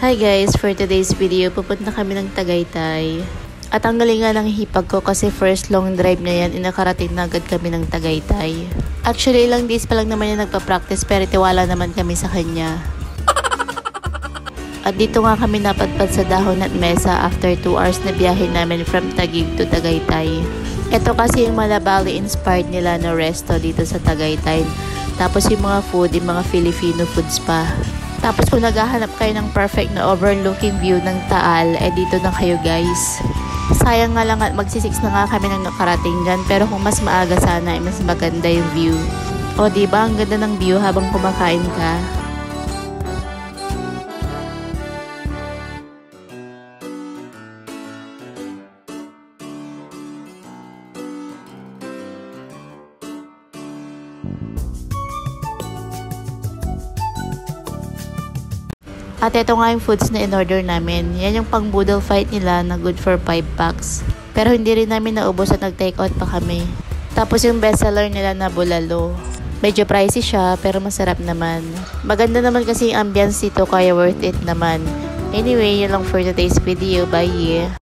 Hi guys, for today's video, pupunta kami ng Tagaytay. At ang galingan ng hipag ko kasi first long drive na yan, inakarating na agad kami ng Tagaytay. Actually, ilang days pa lang naman yan nagpa-practice pero tiwala naman kami sa kanya. At dito nga kami napadpad sa dahon at mesa after 2 hours na biyahe namin from Taguig to Tagaytay. Ito kasi yung Malabali inspired nila na resto dito sa Tagaytay. Tapos yung mga food, yung mga Filipino foods pa. Tapos kung naghahanap kayo ng perfect na overlooking view ng Taal, dito na kayo guys. Sayang nga lang at magsi-6 na nga kami nang nakarating dyan, pero kung mas maaga sana, mas maganda yung view. O diba, ang ganda ng view habang kumakain ka. At ito nga yung foods na in-order namin. Yan yung pang boodle fight nila na good for 5 packs. Pero hindi rin namin naubos at nag-take out pa kami. Tapos yung bestseller nila na bulalo. Medyo pricey siya pero masarap naman. Maganda naman kasi yung ambience dito kaya worth it naman. Anyway, yun lang for today's video. Bye!